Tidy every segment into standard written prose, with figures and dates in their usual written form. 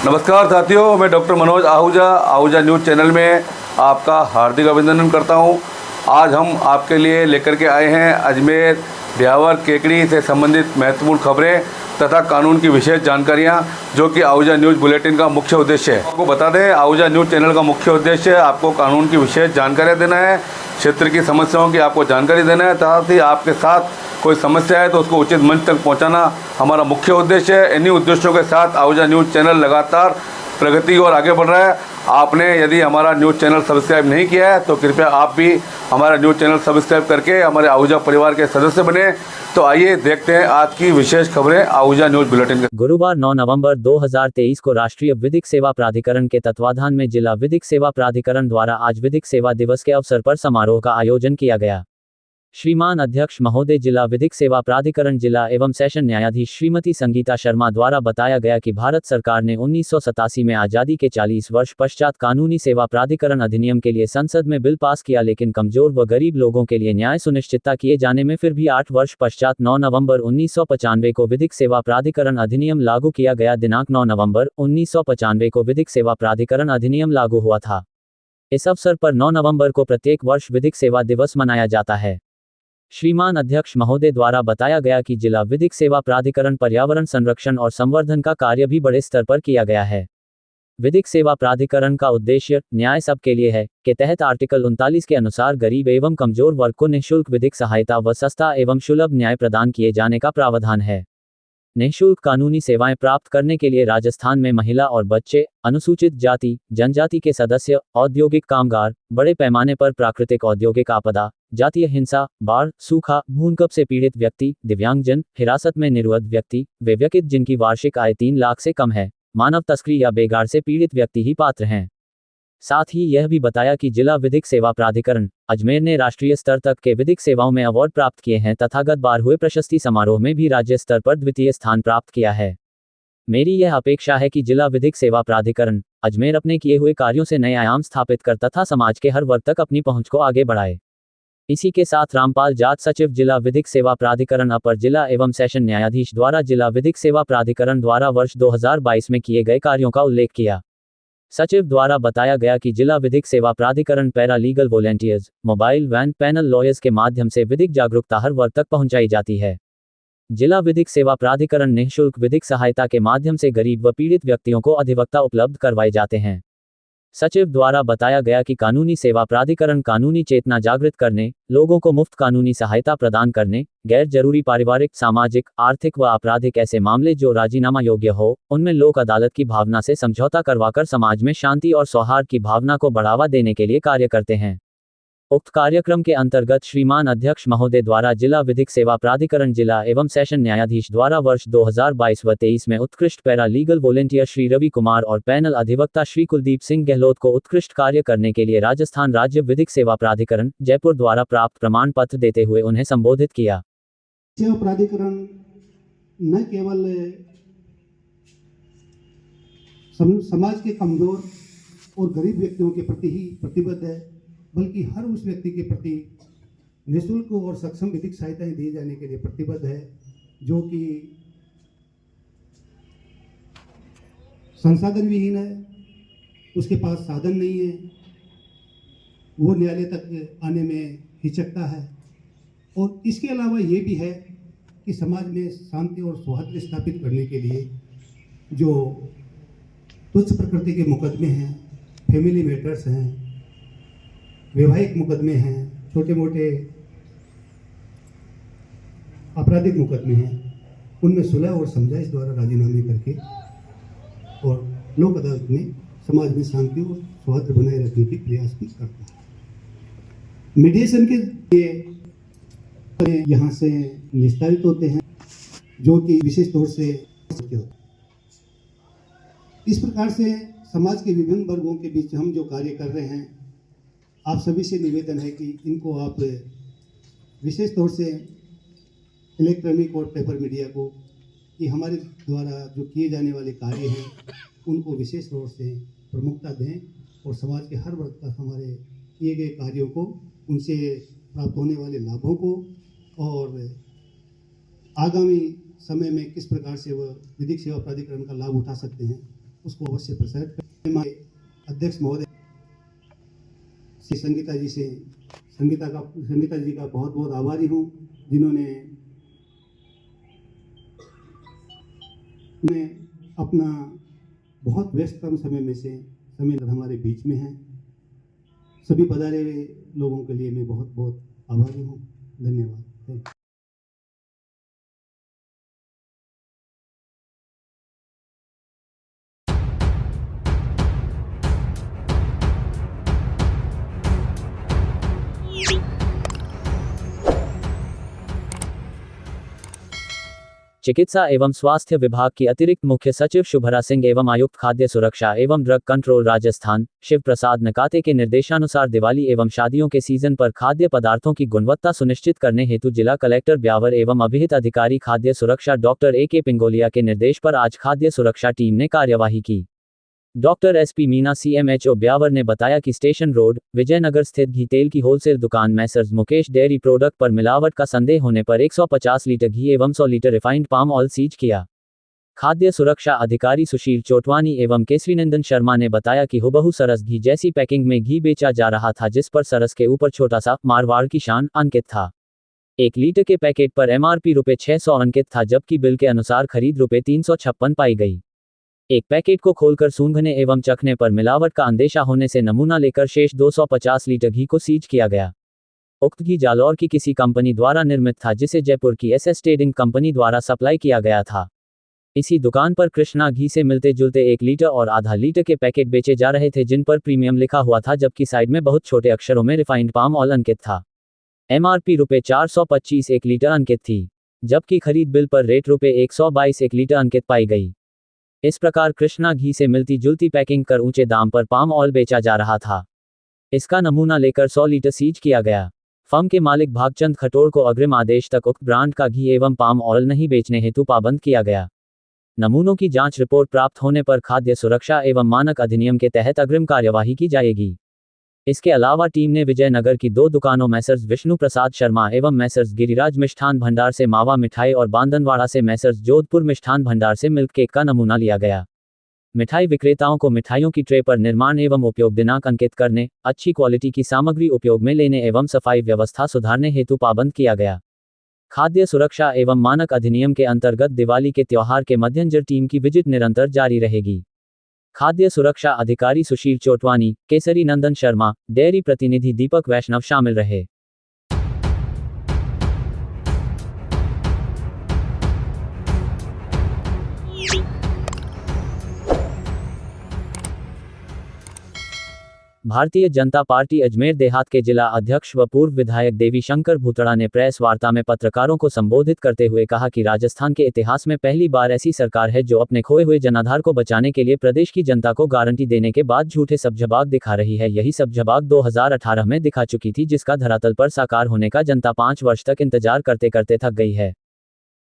नमस्कार साथियों, मैं doctor Manoj Ahuja news channel में आपका हार्दिक अभिनंदन करता हूं। आज हम आपके लिए लेकर के आए हैं अजमेर ब्यावर केकड़ी से संबंधित महत्वपूर्ण खबरें तथा कानून की विशेष जानकारियां, जो कि आहूजा न्यूज़ बुलेटिन का मुख्य उद्देश्य है। आपको बता दें, आहूजा न्यूज़ चैनल का मुख्य उद्देश्य आपको कानून की विशेष जानकारियाँ देना है, क्षेत्र की समस्याओं की आपको जानकारी देना है, साथ ही आपके साथ कोई समस्या है तो उसको उचित मंच तक पहुंचाना हमारा मुख्य उद्देश्य है। इन्हीं उद्देश्यों के साथ आहूजा न्यूज़ चैनल लगातार प्रगति और आगे बढ़ रहा है। आपने यदि हमारा न्यूज़ चैनल सब्सक्राइब नहीं किया है तो कृपया आप भी हमारा न्यूज़ चैनल सब्सक्राइब करके हमारे आहूजा परिवार के सदस्य बने। तो आइए देखते हैं आज की विशेष खबरें आहूजा न्यूज़ बुलेटिन के। गुरुवार 9 नवंबर 2023 को राष्ट्रीय विधिक सेवा प्राधिकरण के तत्वाधान में जिला विधिक सेवा प्राधिकरण द्वारा आज विधिक सेवा दिवस के अवसर पर समारोह का आयोजन किया गया। श्रीमान अध्यक्ष महोदय, जिला विधिक सेवा प्राधिकरण जिला एवं सेशन न्यायाधीश श्रीमती संगीता शर्मा द्वारा बताया गया कि भारत सरकार ने 1987 में आज़ादी के 40 वर्ष पश्चात कानूनी सेवा प्राधिकरण अधिनियम के लिए संसद में बिल पास किया, लेकिन कमजोर व गरीब लोगों के लिए न्याय सुनिश्चितता किए जाने में फिर भी 8 वर्ष पश्चात 9 नवंबर 1995 को विधिक सेवा प्राधिकरण अधिनियम लागू किया गया। दिनांक 9 नवंबर 1995 को विधिक सेवा प्राधिकरण अधिनियम लागू हुआ था। इस अवसर पर 9 नवंबर को प्रत्येक वर्ष विधिक सेवा दिवस मनाया जाता है। श्रीमान अध्यक्ष महोदय द्वारा बताया गया कि जिला विधिक सेवा प्राधिकरण पर्यावरण संरक्षण और संवर्धन का कार्य भी बड़े स्तर पर किया गया है। विधिक सेवा प्राधिकरण का उद्देश्य न्याय सबके लिए है के तहत आर्टिकल 39 के अनुसार गरीब एवं कमजोर वर्ग को निःशुल्क विधिक सहायता व सस्ता एवं सुलभ न्याय प्रदान किए जाने का प्रावधान है। निःशुल्क कानूनी सेवाएं प्राप्त करने के लिए राजस्थान में महिला और बच्चे, अनुसूचित जाति जनजाति के सदस्य, औद्योगिक कामगार, बड़े पैमाने पर प्राकृतिक औद्योगिक आपदा, जातीय हिंसा, बाढ़, सूखा, भूकंप से पीड़ित व्यक्ति, दिव्यांगजन, हिरासत में निरुद्ध व्यक्ति, वे व्यक्ति जिनकी वार्षिक आय 3 लाख से कम है, मानव तस्करी या बेगार से पीड़ित व्यक्ति ही पात्र हैं। साथ ही यह भी बताया कि जिला विधिक सेवा प्राधिकरण अजमेर ने राष्ट्रीय स्तर तक के विधिक सेवाओं में अवार्ड प्राप्त किए हैं तथा गत बार हुए प्रशस्ति समारोह में भी राज्य स्तर पर द्वितीय स्थान प्राप्त किया है। मेरी यह अपेक्षा है कि जिला विधिक सेवा प्राधिकरण अजमेर अपने किए हुए कार्यों से नए आयाम स्थापित कर तथा समाज के हर वर्ग तक अपनी पहुंच को आगे बढ़ाए। इसी के साथ रामपाल जाट, सचिव जिला विधिक सेवा प्राधिकरण, अपर जिला एवं सेशन न्यायाधीश द्वारा जिला विधिक सेवा प्राधिकरण द्वारा वर्ष 2022 में किए गए कार्यों का उल्लेख किया। सचिव द्वारा बताया गया कि जिला विधिक सेवा प्राधिकरण paralegal volunteers, mobile van, panel lawyers के माध्यम से विधिक जागरूकता हर वर्ग तक पहुंचाई जाती है। जिला विधिक सेवा प्राधिकरण निःशुल्क विधिक सहायता के माध्यम से गरीब व पीड़ित व्यक्तियों को अधिवक्ता उपलब्ध करवाए जाते हैं। सचिव द्वारा बताया गया कि कानूनी सेवा प्राधिकरण कानूनी चेतना जागृत करने, लोगों को मुफ्त कानूनी सहायता प्रदान करने, गैर जरूरी पारिवारिक, सामाजिक, आर्थिक व आपराधिक ऐसे मामले जो राजीनामा योग्य हो, उनमें लोक अदालत की भावना से समझौता करवाकर समाज में शांति और सौहार्द की भावना को बढ़ावा देने के लिए कार्य करते हैं। उक्त कार्यक्रम के अंतर्गत श्रीमान अध्यक्ष महोदय द्वारा जिला विधिक सेवा प्राधिकरण जिला एवं सेशन न्यायाधीश द्वारा वर्ष 2022 व 23 में उत्कृष्ट paralegal volunteer Shri Ravi Kumar और पैनल अधिवक्ता श्री कुलदीप सिंह गहलोत को उत्कृष्ट कार्य करने के लिए राजस्थान राज्य विधिक सेवा प्राधिकरण जयपुर द्वारा प्राप्त प्रमाण पत्र देते हुए उन्हें संबोधित किया। सेवा प्राधिकरण न केवल समाज के कमजोर और गरीब व्यक्तियों के प्रति ही प्रतिबद्ध है, बल्कि हर उस व्यक्ति के प्रति निःशुल्क और सक्षम विधिक सहायताएं दिए जाने के लिए प्रतिबद्ध है, जो कि संसाधन विहीन है, उसके पास साधन नहीं है, वो न्यायालय तक आने में हिचकता है। और इसके अलावा ये भी है कि समाज में शांति और सौहार्द स्थापित करने के लिए जो तुच्छ प्रकृति के मुकदमे हैं, फैमिली मैटर्स हैं, वैवाहिक मुकदमे हैं, छोटे मोटे आपराधिक मुकदमे हैं, उनमें सुलह और समझाइश द्वारा राजीनामे करके और लोक अदालत में समाज में शांति और सौहार्द बनाए रखने के प्रयास भी करता है। मीडिएशन के लिए यहाँ से निस्तारित होते हैं, जो कि विशेष तौर से होते हैं। इस प्रकार से समाज के विभिन्न वर्गों के बीच हम जो कार्य कर रहे हैं, आप सभी से निवेदन है कि इनको आप विशेष तौर से इलेक्ट्रॉनिक और पेपर मीडिया को, कि हमारे द्वारा जो किए जाने वाले कार्य हैं उनको विशेष तौर से प्रमुखता दें और समाज के हर वर्ग तक हमारे किए गए कार्यों को, उनसे प्राप्त होने वाले लाभों को और आगामी समय में किस प्रकार से वह विधिक सेवा प्राधिकरण का लाभ उठा सकते हैं, उसको अवश्य प्रसारित करें। हमारे अध्यक्ष महोदय श्री संगीता जी का बहुत बहुत आभारी हूँ, जिन्होंने अपना बहुत व्यस्ततम समय में से समय हमारे बीच में है। सभी पधारे हुए लोगों के लिए मैं बहुत बहुत आभारी हूँ। धन्यवाद। चिकित्सा एवं स्वास्थ्य विभाग की अतिरिक्त मुख्य सचिव शुभरा सिंह एवं आयुक्त खाद्य सुरक्षा एवं ड्रग कंट्रोल राजस्थान शिव प्रसाद नकाते के निर्देशानुसार दिवाली एवं शादियों के सीजन पर खाद्य पदार्थों की गुणवत्ता सुनिश्चित करने हेतु जिला कलेक्टर ब्यावर एवं अभिहित अधिकारी खाद्य सुरक्षा डॉक्टर AK पिंगोलिया के निर्देश पर आज खाद्य सुरक्षा टीम ने कार्यवाही की। Doctor SP Meena CMHO Beawar ने बताया कि स्टेशन रोड विजयनगर स्थित घी तेल की होलसेल दुकान मैसर्स मुकेश डेयरी प्रोडक्ट पर मिलावट का संदेह होने पर 150 लीटर घी एवं 100 litre refined palm oil seize किया। खाद्य सुरक्षा अधिकारी सुशील चोटवानी एवं केसरीनंदन शर्मा ने बताया कि हुबहू सरस घी जैसी पैकिंग में घी बेचा जा रहा था, जिस पर सरस के ऊपर छोटा सा मारवाड़ की शान अंकित था। 1 लीटर के पैकेट पर MRP ₹600 अंकित था, जबकि बिल के अनुसार खरीद ₹356 पाई गई। एक पैकेट को खोलकर सूंघने एवं चखने पर मिलावट का अंदेशा होने से नमूना लेकर शेष 250 लीटर घी को सीज किया गया। उक्त घी जालौर की किसी कंपनी द्वारा निर्मित था, जिसे जयपुर की SS ट्रेडिंग कंपनी द्वारा सप्लाई किया गया था। इसी दुकान पर कृष्णा घी से मिलते जुलते 1 लीटर और आधा लीटर के पैकेट बेचे जा रहे थे, जिन पर प्रीमियम लिखा हुआ था, जबकि साइड में बहुत छोटे अक्षरों में रिफाइंड पाम ऑयल अंकित था। MRP ₹425 1 लीटर अंकित थी, जबकि खरीद बिल पर रेट ₹122 1 लीटर अंकित पाई गई। इस प्रकार कृष्णा घी से मिलती जुलती पैकिंग कर ऊंचे दाम पर पाम ऑयल बेचा जा रहा था। इसका नमूना लेकर 100 लीटर सीज किया गया। फर्म के मालिक भागचंद खटोड़ को अग्रिम आदेश तक उक्त ब्रांड का घी एवं पाम ऑयल नहीं बेचने हेतु पाबंद किया गया। नमूनों की जांच रिपोर्ट प्राप्त होने पर खाद्य सुरक्षा एवं मानक अधिनियम के तहत अग्रिम कार्यवाही की जाएगी। इसके अलावा टीम ने विजयनगर की 2 दुकानों मैसर्स विष्णु प्रसाद शर्मा एवं मैसर्स गिरिराज मिष्ठान भंडार से मावा मिठाई और बांदनवाड़ा से मैसर्स जोधपुर मिष्ठान भंडार से मिल्क केक का नमूना लिया गया। मिठाई विक्रेताओं को मिठाइयों की ट्रे पर निर्माण एवं उपयोग दिनांक अंकित करने, अच्छी क्वालिटी की सामग्री उपयोग में लेने एवं सफाई व्यवस्था सुधारने हेतु पाबंद किया गया। खाद्य सुरक्षा एवं मानक अधिनियम के अंतर्गत दिवाली के त्योहार के मद्देनजर टीम की विजिट निरंतर जारी रहेगी। खाद्य सुरक्षा अधिकारी सुशील चोटवानी, केसरी नंदन शर्मा, डेयरी प्रतिनिधि दीपक वैष्णव शामिल रहे। भारतीय जनता पार्टी अजमेर देहात के जिला अध्यक्ष व पूर्व विधायक देवी शंकर भूतड़ा ने प्रेस वार्ता में पत्रकारों को संबोधित करते हुए कहा कि राजस्थान के इतिहास में पहली बार ऐसी सरकार है जो अपने खोए हुए जनाधार को बचाने के लिए प्रदेश की जनता को गारंटी देने के बाद झूठे सब्जबाग दिखा रही है। यही सब्जबाग 2018 में दिखा चुकी थी, जिसका धरातल पर साकार होने का जनता 5 वर्ष तक इंतजार करते करते थक गई है।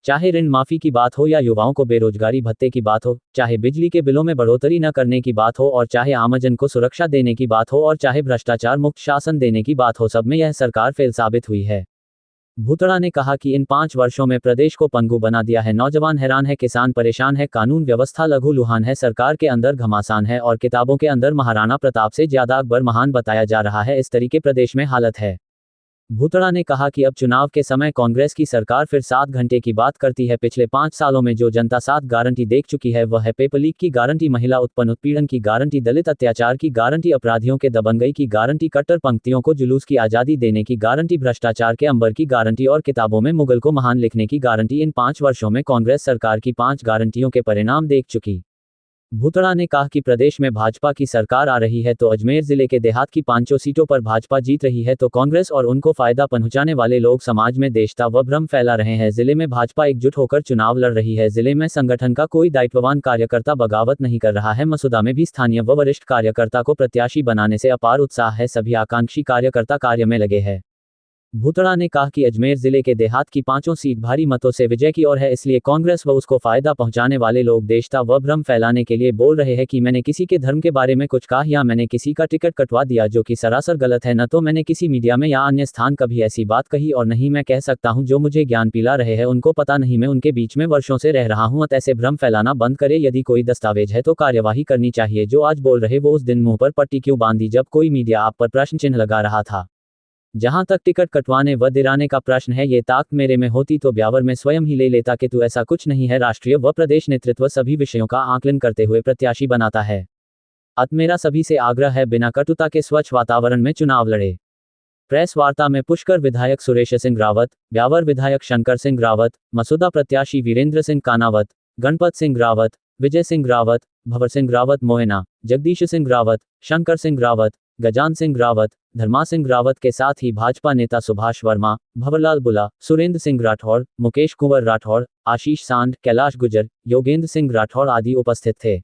चाहे ऋण माफी की बात हो या युवाओं को बेरोजगारी भत्ते की बात हो, चाहे बिजली के बिलों में बढ़ोतरी न करने की बात हो, और चाहे आमजन को सुरक्षा देने की बात हो, और चाहे भ्रष्टाचार मुक्त शासन देने की बात हो, सब में यह सरकार फेल साबित हुई है। भूतड़ा ने कहा कि इन 5 वर्षों में प्रदेश को पंगु बना दिया है। नौजवान हैरान है, किसान परेशान है, कानून व्यवस्था लघुलुहान है, सरकार के अंदर घमासान है और किताबों के अंदर महाराणा प्रताप से ज्यादा अकबर महान बताया जा रहा है। इस तरीके प्रदेश में हालत है। भूतड़ा ने कहा कि अब चुनाव के समय कांग्रेस की सरकार फिर 7 घंटे की बात करती है। पिछले 5 सालों में जो जनता 7 गारंटी देख चुकी है वह है पेपर लीक की गारंटी, महिला उत्पन्न उत्पीड़न की गारंटी, दलित अत्याचार की गारंटी, अपराधियों के दबंगई की गारंटी, कट्टर पंक्तियों को जुलूस की आज़ादी देने की गारंटी, भ्रष्टाचार के अंबर की गारंटी और किताबों में मुगल को महान लिखने की गारंटी। इन 5 वर्षों में कांग्रेस सरकार की 5 गारंटियों के परिणाम देख चुकी। भूतड़ा ने कहा कि प्रदेश में भाजपा की सरकार आ रही है तो अजमेर जिले के देहात की 5 सीटों पर भाजपा जीत रही है तो कांग्रेस और उनको फायदा पहुंचाने वाले लोग समाज में देशता व भ्रम फैला रहे हैं। जिले में भाजपा एकजुट होकर चुनाव लड़ रही है। जिले में संगठन का कोई दायित्ववान कार्यकर्ता बगावत नहीं कर रहा है। मसूदा में भी स्थानीय व वरिष्ठ कार्यकर्ता को प्रत्याशी बनाने से अपार उत्साह है। सभी आकांक्षी कार्यकर्ता कार्य में लगे हैं। भूतड़ा ने कहा कि अजमेर जिले के देहात की 5 सीट भारी मतों से विजय की ओर है, इसलिए कांग्रेस व उसको फायदा पहुंचाने वाले लोग देशता व भ्रम फैलाने के लिए बोल रहे हैं कि मैंने किसी के धर्म के बारे में कुछ कहा या मैंने किसी का टिकट कटवा दिया, जो कि सरासर गलत है। न तो मैंने किसी मीडिया में या अन्य स्थान कभी ऐसी बात कही और नहीं मैं कह सकता हूं। जो मुझे ज्ञान पिला रहे हैं उनको पता नहीं, मैं उनके बीच में वर्षों से रह रहा हूं। ऐसे भ्रम फैलाना बंद करे, यदि कोई दस्तावेज है तो कार्यवाही करनी चाहिए। जो आज बोल रहे वो उस दिन मुंह पर पट्टी क्यों बांधी जब कोई मीडिया आप पर प्रश्न चिन्ह लगा रहा था। जहां तक टिकट कटवाने व दिलाने का प्रश्न है, ये ताकत मेरे में होती तो ब्यावर में स्वयं ही ले लेता, कि तू ऐसा कुछ नहीं है। राष्ट्रीय व प्रदेश नेतृत्व सभी विषयों का आकलन करते हुए प्रत्याशी बनाता है। अत मेरा सभी से आग्रह है, बिना कटुता के स्वच्छ वातावरण में चुनाव लड़े। प्रेस वार्ता में पुष्कर विधायक सुरेश सिंह रावत, ब्यावर विधायक शंकर सिंह रावत, मसूदा प्रत्याशी वीरेंद्र सिंह कानावत, गणपत सिंह रावत, विजय सिंह रावत, भंवर सिंह रावत मोहना, जगदीश सिंह रावत, शंकर सिंह रावत, गजान सिंह रावत, धर्मा सिंह रावत के साथ ही भाजपा नेता सुभाष वर्मा, भंवरलाल बुला, सुरेंद्र सिंह राठौड़, मुकेश कुंवर राठौड़, आशीष सांड, कैलाश गुजर, योगेंद्र सिंह राठौड़ आदि उपस्थित थे।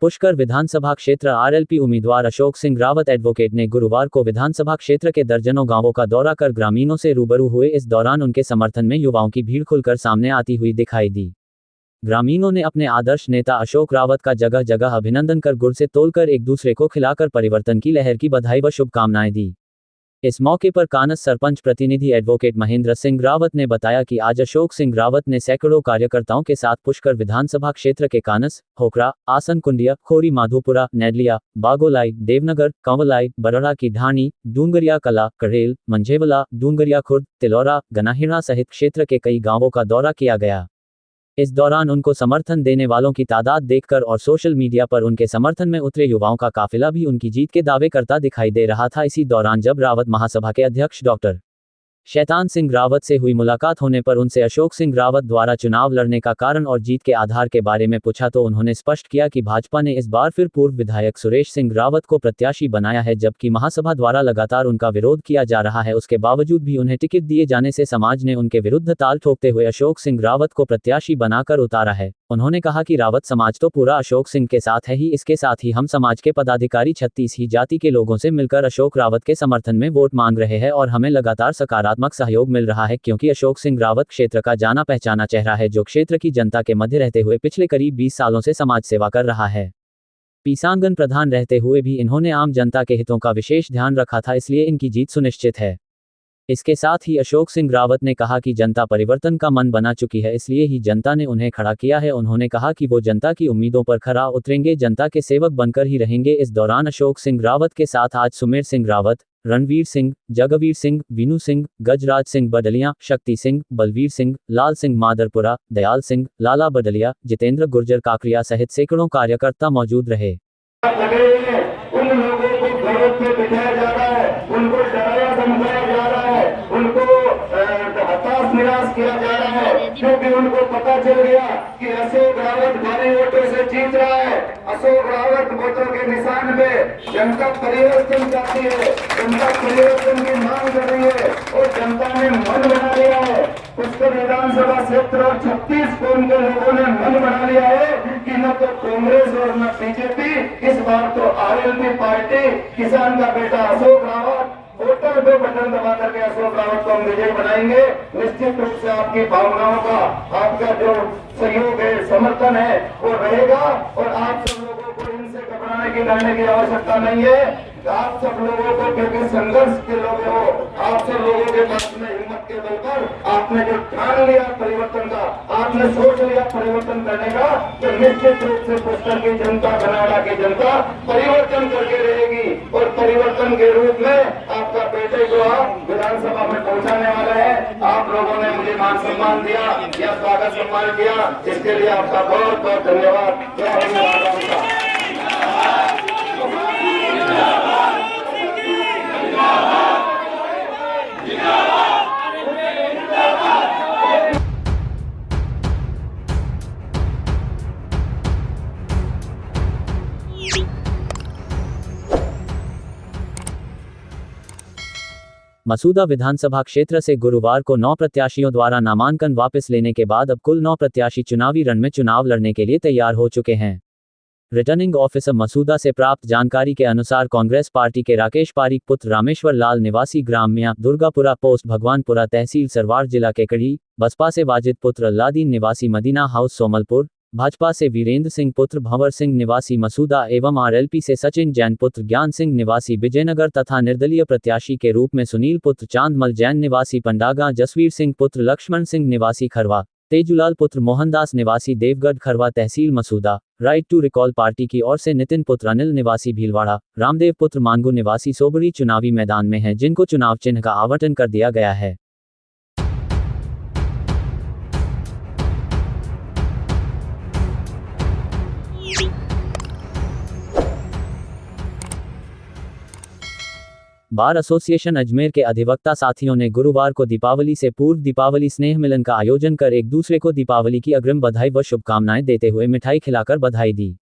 पुष्कर विधानसभा क्षेत्र आरएलपी उम्मीदवार अशोक सिंह रावत एडवोकेट ने गुरुवार को विधानसभा क्षेत्र के दर्जनों गांवों का दौरा कर ग्रामीणों से रूबरू हुए। इस दौरान उनके समर्थन में युवाओं की भीड़ खुलकर सामने आती हुई दिखाई दी। ग्रामीणों ने अपने आदर्श नेता अशोक रावत का जगह जगह अभिनंदन कर गुड़ से तोलकर एक दूसरे को खिलाकर परिवर्तन की लहर की बधाई व शुभकामनाएं दी। इस मौके पर कानस सरपंच प्रतिनिधि एडवोकेट महेंद्र सिंह रावत ने बताया कि आज अशोक सिंह रावत ने सैकड़ों कार्यकर्ताओं के साथ पुष्कर विधानसभा क्षेत्र के कानस, होकरा, आसन कुंडिया, खोरी माधोपुरा, नेडलिया, बागोलाई, देवनगर, कंवलाई, बरड़ा की ढाणी, डूंगरिया कला, करेल, मंझेवला, डूंगरिया खुर्द, तिलौरा, गनाहिड़ा सहित क्षेत्र के कई गांवों का दौरा किया गया। इस दौरान उनको समर्थन देने वालों की तादाद देखकर और सोशल मीडिया पर उनके समर्थन में उतरे युवाओं का काफिला भी उनकी जीत के दावे करता दिखाई दे रहा था। इसी दौरान जब रावत महासभा के अध्यक्ष डॉक्टर शैतान सिंह रावत से हुई मुलाकात होने पर उनसे अशोक सिंह रावत द्वारा चुनाव लड़ने का कारण और जीत के आधार के बारे में पूछा तो उन्होंने स्पष्ट किया कि भाजपा ने इस बार फिर पूर्व विधायक सुरेश सिंह रावत को प्रत्याशी बनाया है, जबकि महासभा द्वारा लगातार उनका विरोध किया जा रहा है। उसके बावजूद भी उन्हें टिकट दिए जाने से समाज ने उनके विरुद्ध ताल ठोकते हुए अशोक सिंह रावत को प्रत्याशी बनाकर उतारा है। उन्होंने कहा कि रावत समाज तो पूरा अशोक सिंह के साथ है ही, इसके साथ ही हम समाज के पदाधिकारी 36 ही जाति के लोगों से मिलकर अशोक रावत के समर्थन में वोट मांग रहे हैं और हमें लगातार सकारात्मक सहयोग मिल रहा है, क्योंकि अशोक सिंह रावत क्षेत्र का जाना पहचाना चेहरा है, जो क्षेत्र की जनता के मध्य रहते हुए पिछले करीब 20 सालों से समाज सेवा कर रहा है। पीसांगन प्रधान रहते हुए भी इन्होंने आम जनता के हितों का विशेष ध्यान रखा था, इसलिए इनकी जीत सुनिश्चित है। इसके साथ ही अशोक सिंह रावत ने कहा कि जनता परिवर्तन का मन बना चुकी है, इसलिए ही जनता ने उन्हें खड़ा किया है। उन्होंने कहा कि वो जनता की उम्मीदों पर खरा उतरेंगे, जनता के सेवक बनकर ही रहेंगे। इस दौरान अशोक सिंह रावत के साथ आज सुमेर सिंह रावत, रणवीर सिंह, जगवीर सिंह, विनू सिंह, गजराज सिंह बडलिया, शक्ति सिंह, बलवीर सिंह, लाल सिंह मादरपुरा, दयाल सिंह, लाला बडलिया, जितेंद्र गुर्जर काकरिया सहित सैकड़ों कार्यकर्ता मौजूद रहे। उन लोगों को गलत में बिठाया जा रहा है, उनको डराया धमकाया जा रहा है, उनको हताश निराश किया जा रहा है, क्योंकि उनको पता चल गया कि अशोक रावत भारी वोटों से जीत रहा है। अशोक रावत वोटों के निशान पे जनता परिवर्तन चाहती है, जनता परिवर्तन की मांग कर रही है और जनता ने मन बना लिया है। पुष्कर विधानसभा क्षेत्र और 36 कोण के लोगों ने मन बना लिया है कि न तो कांग्रेस और न बीजेपी, इस बार तो आरएलपी पार्टी, किसान का बेटा अशोक रावत, वोटर पे बटन दबा करके अशोक रावत को हम विजयी बनाएंगे। निश्चित रूप से आपकी भावनाओं का, आपका जो सहयोग है, समर्थन है, वो रहेगा और आप सब लोगों को इनसे घबराने की डरने की आवश्यकता नहीं है। आप सब लोगों को, क्योंकि संघर्ष के लोग हो, आप सब लोगों के पास में हिम्मत के बल पर आपने जो ठान लिया परिवर्तन का, आपने सोच लिया परिवर्तन करने का, तो निश्चित रूप से पुष्कर की जनता, कनाडा की जनता परिवर्तन करके रहेगी और परिवर्तन के रूप में आपका बेटे को आप विधानसभा में पहुंचाने वाले हैं। आप लोगों ने मुझे मान सम्मान दिया या स्वागत सम्मान किया, इसके लिए आपका बहुत बहुत धन्यवाद। मसूदा विधानसभा क्षेत्र से गुरुवार को 9 प्रत्याशियों द्वारा नामांकन वापस लेने के बाद अब कुल 9 प्रत्याशी चुनावी रण में चुनाव लड़ने के लिए तैयार हो चुके हैं। रिटर्निंग ऑफिसर मसूदा से प्राप्त जानकारी के अनुसार कांग्रेस पार्टी के राकेश पारीक पुत्र रामेश्वर लाल निवासी ग्राम मियां दुर्गापुरा पोस्ट भगवानपुरा तहसील सरवार जिला केकड़ी, बसपा से वाजिद पुत्र अल्लादीन निवासी मदीना हाउस सोमलपुर, भाजपा से वीरेंद्र सिंह पुत्र भंवर सिंह निवासी मसूदा एवं आरएलपी से सचिन जैन पुत्र ज्ञान सिंह निवासी विजयनगर तथा निर्दलीय प्रत्याशी के रूप में सुनील पुत्र चांदमल जैन निवासी पंडागा, जसवीर सिंह पुत्र लक्ष्मण सिंह निवासी खरवा, तेजूलाल पुत्र मोहनदास निवासी देवगढ़ खरवा तहसील मसूदा, राइट टू रिकॉल पार्टी की ओर से नितिन पुत्र अनिल निवासी भीलवाड़ा, रामदेव पुत्र मानगू निवासी सोबड़ी चुनावी मैदान में हैं, जिनको चुनाव चिन्ह का आवंटन कर दिया गया है। बार एसोसिएशन अजमेर के अधिवक्ता साथियों ने गुरुवार को दीपावली से पूर्व दीपावली स्नेह मिलन का आयोजन कर एक दूसरे को दीपावली की अग्रिम बधाई व शुभकामनाएं देते हुए मिठाई खिलाकर बधाई दी।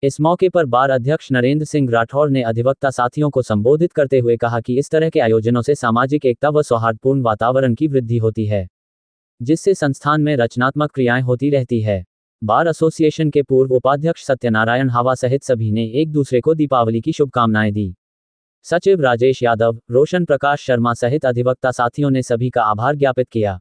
इस मौके पर बार अध्यक्ष नरेंद्र सिंह राठौर ने अधिवक्ता साथियों को संबोधित करते हुए कहा कि इस तरह के आयोजनों से सामाजिक एकता व सौहार्दपूर्ण वातावरण की वृद्धि होती है, जिससे संस्थान में रचनात्मक क्रियाएं होती रहती है। बार एसोसिएशन के पूर्व उपाध्यक्ष सत्यनारायण हावा सहित सभी ने एक दूसरे को दीपावली की शुभकामनाएं दी। सचिव राजेश यादव, रोशन प्रकाश शर्मा सहित अधिवक्ता साथियों ने सभी का आभार ज्ञापित किया।